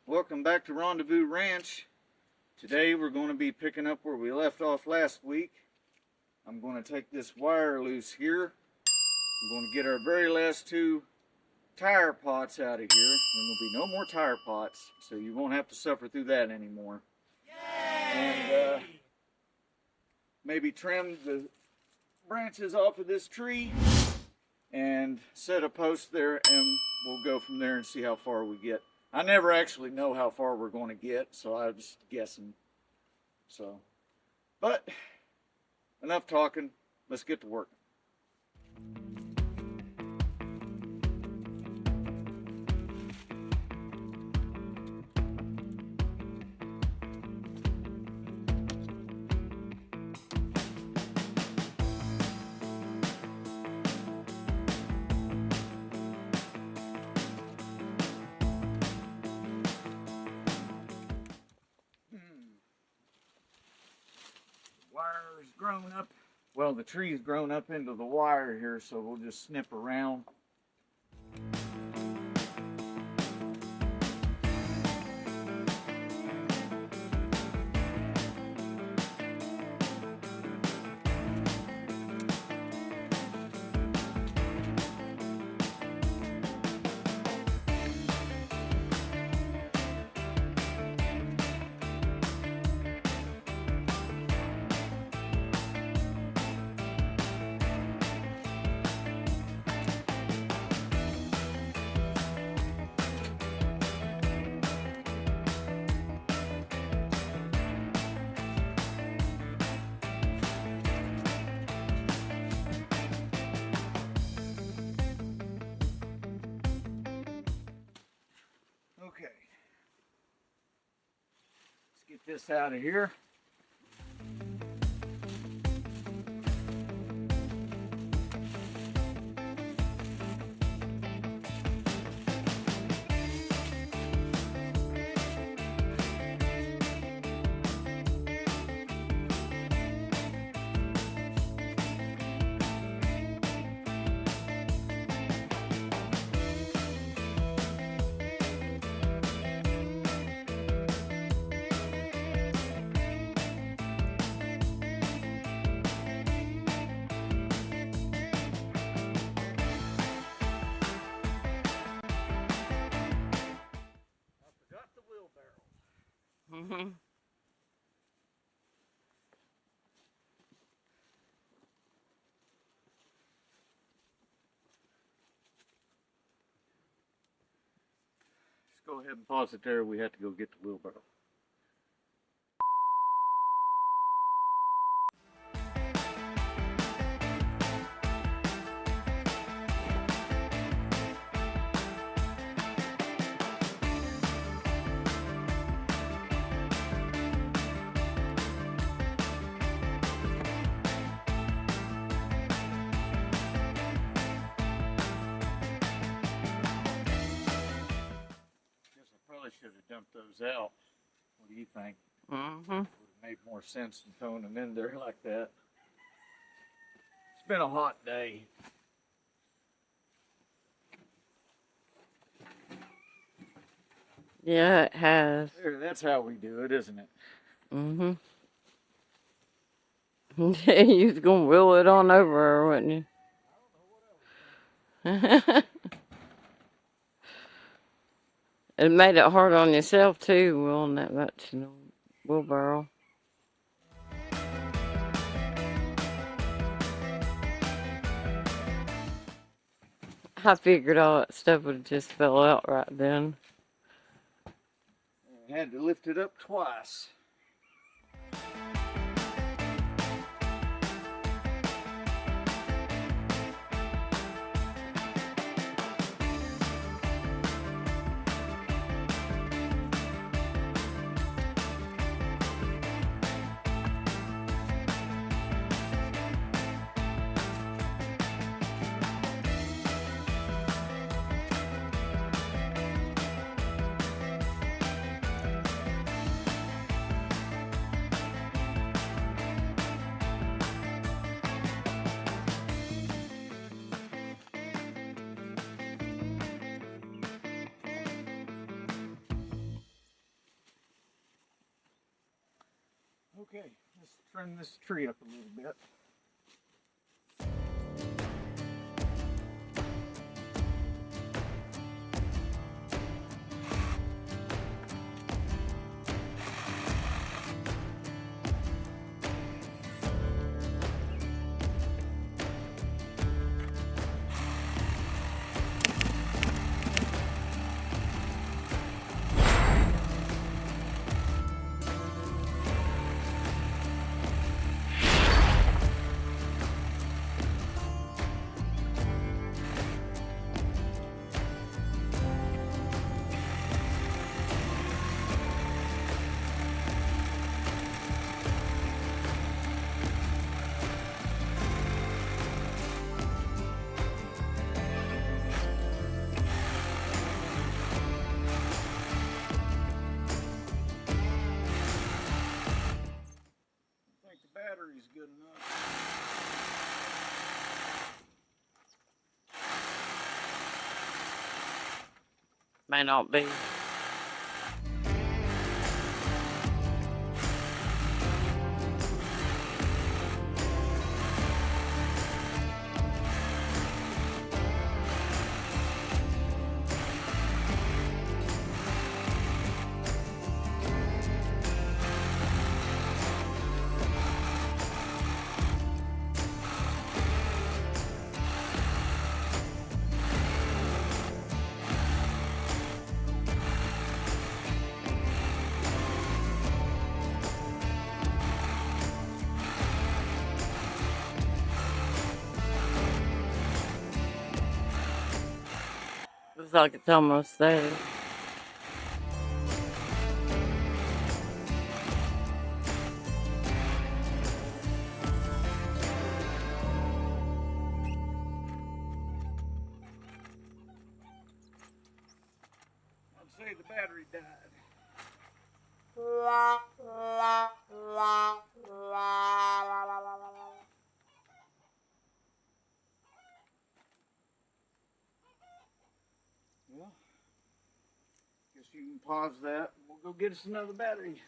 Welcome back to Rendezvous Ranch. Today we're going to be picking up where we left off last week. I'm going to take this wire loose here. I'm going to get our very last two tire pots out of here. There will be no more tire pots, so you won't have to suffer through that anymore. Yay! And maybe trim the branches off of this tree and set a post there, and we'll go from there and see how far we get. I never actually know how far we're going to get, so I'm just guessing. But enough talking. Let's get to work. Wire's grown up. Well, the tree's grown up into the wire here, so we'll just snip around. Okay, let's get this out of here. Mm-hmm. Let's go ahead and pause it there. We have to go get the wheelbarrow. Probably should have dumped those out. What do you think? Mm-hmm. Would have made more sense than throwing them in there like that. It's been a hot day. Yeah, it has. There, that's how we do it, isn't it? Mm-hmm. You was gonna wheel it on over, wouldn't you? It made it hard on yourself too, wheeling that much in a wheelbarrow. I figured all that stuff would have just fell out right then. I had to lift it up twice. trim this tree up a little bit. Battery's good enough. May not be. Looks like it's almost there. I'd say the battery died. Well, guess you can pause that. We'll go get us another battery.